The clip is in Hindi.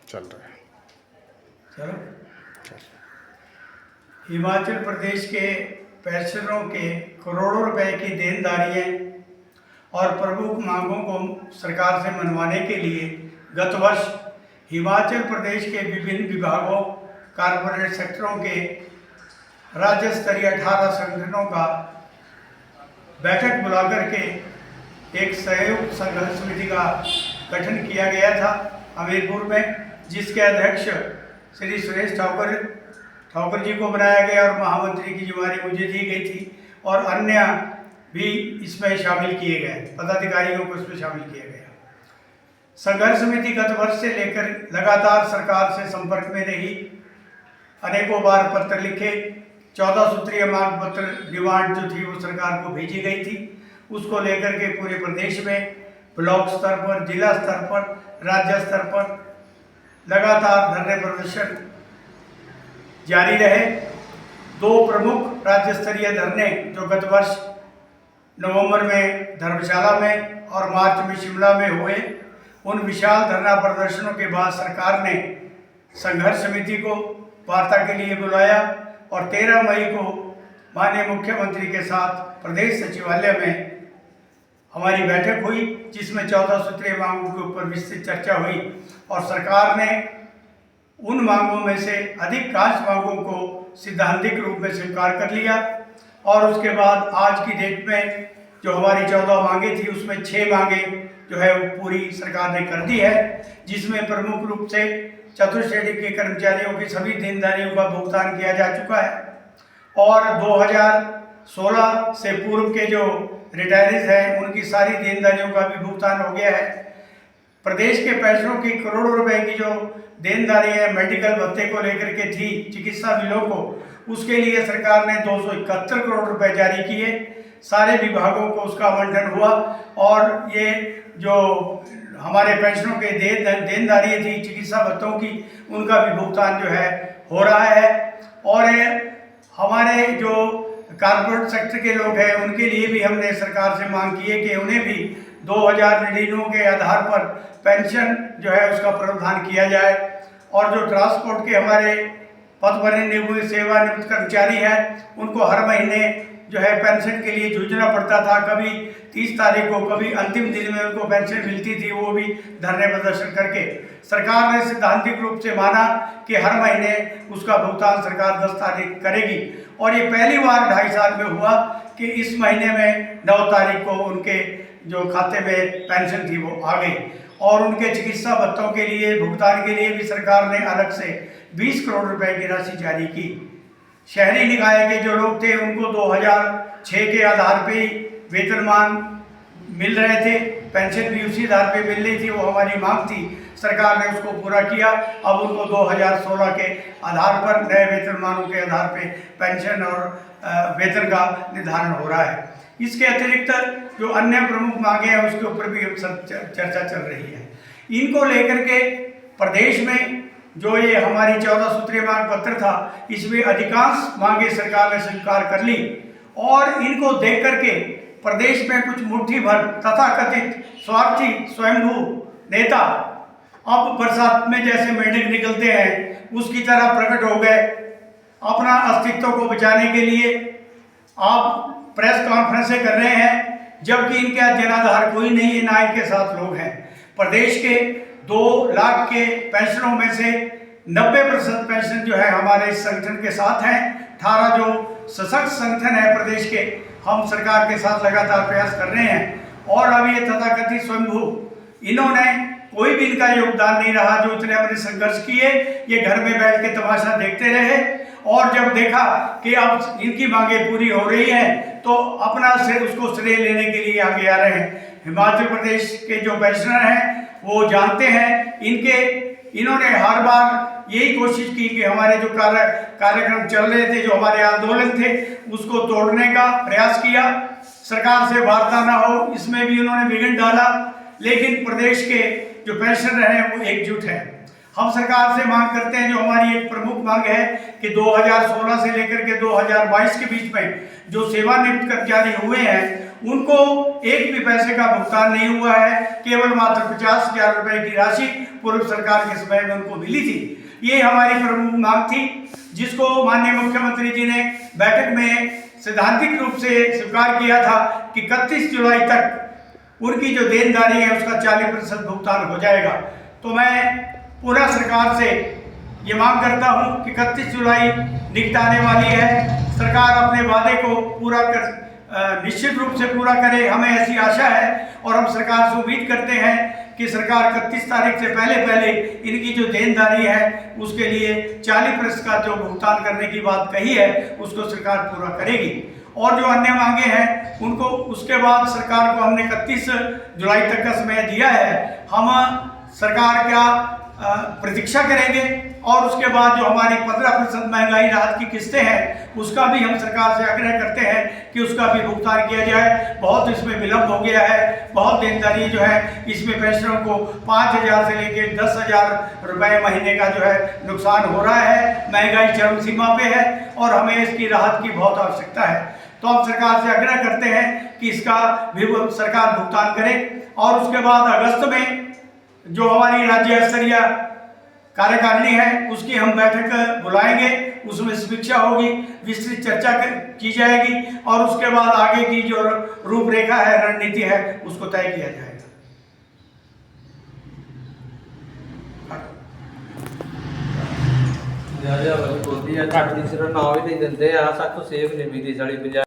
चल रहा है। चलो, हिमाचल प्रदेश के पेंशनरों के करोड़ों रुपए की देनदारियां और प्रमुख मांगों को सरकार से मनवाने के लिए गत वर्ष हिमाचल प्रदेश के विभिन्न विभागों, कॉर्पोरेट सेक्टरों के राज्य स्तरीय 18 संगठनों का बैठक बुलाकर के एक सहयोग संघर्ष समिति का गठन किया गया था हमीरपुर में, जिसके अध्यक्ष श्री सुरेश ठाकुर जी को बनाया गया और महामंत्री की जिम्मेदारी मुझे दी गई थी और अन्य भी इसमें शामिल किए गए, पदाधिकारियों को इसमें शामिल किया गया। संघर्ष समिति गत वर्ष से लेकर लगातार सरकार से संपर्क में रही, अनेकों बार पत्र लिखे, 14 सूत्रीय मांग पत्र डिमांड जो थी वो सरकार को भेजी गई थी। उसको लेकर के पूरे प्रदेश में ब्लॉक स्तर पर, जिला स्तर पर, राज्य स्तर पर लगातार धरने प्रदर्शन जारी रहे। 2 प्रमुख राज्य स्तरीय धरने जो गत वर्ष नवंबर में धर्मशाला में और मार्च में शिमला में हुए, उन विशाल धरना प्रदर्शनों के बाद सरकार ने संघर्ष समिति को वार्ता के लिए बुलाया और 13 मई को माननीय मुख्यमंत्री के साथ प्रदेश सचिवालय में हमारी बैठक हुई, जिसमें 14 सूत्रीय मांगों के ऊपर विस्तृत चर्चा हुई और सरकार ने उन मांगों में से अधिकांश मांगों को सिद्धांतिक रूप में स्वीकार कर लिया और उसके बाद आज की डेट में जो हमारी 14 मांगे थी उसमें 6 मांगे जो है वो पूरी सरकार ने कर दी है, जिसमें प्रमुख रूप से चतुर्श्रेणी के कर्मचारियों की सभी देनदारियों का भुगतान किया जा चुका है और 2016 से पूर्व के जो रिटायरीज हैं उनकी सारी देनदारियों का भी भुगतान हो गया है। प्रदेश के पेंशनरों की करोड़ों रुपए की जो देनदारी है मेडिकल भत्ते को लेकर के थी, चिकित्सा बिलों को, उसके लिए सरकार ने 271 करोड़ रुपए जारी किए। सारे विभागों को उसका आवंटन हुआ और ये जो हमारे पेंशनों के देनदारी थी चिकित्सा भत्तों की, उनका भी भुगतान जो है हो रहा है। और हमारे जो कॉर्पोरेट सेक्टर के लोग हैं उनके लिए भी हमने सरकार से मांग की है कि उन्हें भी 2099 के आधार पर पेंशन जो है उसका प्रावधान किया जाए और जो ट्रांसपोर्ट के हमारे पद पर नियुक्त सेवानिवृत्त कर्मचारी हैं उनको हर महीने जो है पेंशन के लिए जूझना पड़ता था। कभी 30 तारीख को, कभी अंतिम दिन में उनको पेंशन मिलती थी, वो भी धरने प्रदर्शन करके। सरकार ने सिद्धांतिक रूप से माना कि हर महीने उसका भुगतान सरकार 10 तारीख करेगी और ये पहली बार 2.5 साल में हुआ कि इस महीने में 9 तारीख को उनके जो खाते में पेंशन थी वो आ गई और उनके चिकित्सा भत्तों के लिए भुगतान के लिए भी सरकार ने अलग से 20 करोड़ रुपए की राशि जारी की। शहरी निकाय के जो लोग थे उनको 2006 के आधार पे वेतनमान मिल रहे थे, पेंशन भी उसी आधार पे मिल रही थी, वो हमारी मांग थी, सरकार ने उसको पूरा किया। अब उनको 2016 के आधार पर नए वेतनमानों के आधार पे पेंशन और वेतन का निर्धारण हो रहा है। इसके अतिरिक्त जो अन्य प्रमुख मांगे हैं उसके ऊपर भी चर्चा चल रही है। इनको लेकर के प्रदेश में जो ये हमारी 14 सूत्रीय मांग पत्र था, इसमें अधिकांश मांगे सरकार ने स्वीकार कर ली और इनको देख करके प्रदेश में कुछ मुट्ठी भर तथाकथित स्वार्थी स्वयंभू नेता अब बरसात में जैसे मेंढक निकलते हैं उसकी तरह प्रकट हो गए। अपना अस्तित्व को बचाने के लिए आप प्रेस कॉन्फ्रेंसें कर रहे हैं, जबकि इनके जनाधार कोई नहीं है, ना इनके साथ लोग हैं। प्रदेश के 2 लाख के पेंशनों में से 90% पेंशन जो है हमारे इस संगठन के साथ हैं। 18 जो सशक्त संगठन है प्रदेश के, हम सरकार के साथ लगातार प्रयास कर रहे हैं और अब ये तथाकथित स्वयंभू, इन्होंने कोई भी इनका योगदान नहीं रहा जो इतने हमने संघर्ष किए। ये घर में बैठ के तमाशा देखते रहे और जब देखा कि अब इनकी मांगे पूरी हो रही हैं तो अपना से उसको श्रेय लेने के लिए आगे आ रहे हैं। हिमाचल प्रदेश के जो पेंशनर हैं वो जानते हैं, इन्होंने हर बार यही कोशिश की कि हमारे जो कार्यक्रम चल रहे थे, जो हमारे आंदोलन थे, उसको तोड़ने का प्रयास किया। सरकार से वार्ता ना हो इसमें भी उन्होंने विघ्न डाला, लेकिन प्रदेश के जो पेंशनर हैं वो एकजुट हैं। हम सरकार से मांग करते हैं, जो हमारी एक प्रमुख मांग है कि 2016 से लेकर के 2022 के बीच में जो सेवानिवृत्त कर्मचारी हुए हैं उनको एक भी पैसे का भुगतान नहीं हुआ है। केवल मात्र 50,000 रुपए की राशि पूर्व सरकार के समय में उनको मिली थी। ये हमारी प्रमुख मांग थी, जिसको माननीय मुख्यमंत्री जी ने बैठक में सैद्धांतिक रूप से स्वीकार किया था कि 31 जुलाई तक उनकी जो देनदारी है उसका 40% भुगतान हो जाएगा। तो मैं पुनः सरकार से ये मांग करता हूँ कि 31 जुलाई निकट आने वाली है, सरकार अपने वादे को पूरा कर निश्चित रूप से पूरा करे, हमें ऐसी आशा है। और हम सरकार से उम्मीद करते हैं कि सरकार 31 तारीख से पहले इनकी जो देनदारी है उसके लिए 40% का जो भुगतान करने की बात कही है उसको सरकार पूरा करेगी। और जो अन्य मांगे हैं उनको उसके बाद सरकार को हमने 31 जुलाई तक का समय दिया है। हम सरकार का प्रतीक्षा करेंगे और उसके बाद जो हमारी 15% महंगाई राहत की किस्तें हैं उसका भी हम सरकार से आग्रह करते हैं कि उसका भी भुगतान किया जाए। बहुत इसमें विलम्ब हो गया है, बहुत देनदारी जो है इसमें पेंशनरों को 5,000 से लेकर 10,000 रुपये महीने का जो है नुकसान हो रहा है। महंगाई चरम सीमा पे है और हमें इसकी राहत की बहुत आवश्यकता है। तो हम सरकार से आग्रह करते हैं कि इसका भी सरकार भुगतान करे। और उसके बाद अगस्त में जो हमारी राज्य स्तरीय कार्यकारिणी है उसकी हम बैठक बुलाएंगे, उसमें समीक्षा होगी, विस्तृत चर्चा की जाएगी और उसके बाद आगे की जो रूपरेखा है, रणनीति है, उसको तय किया जाएगा। यार बोलती है 8 ਦੀ ਸਿਰ 9 ਵੀ ਨਹੀਂ ਦਿੰਦੇ ਆ, ਸਭ ਤੋਂ ਸੇਫ ਨੇ ਵੀ 40-50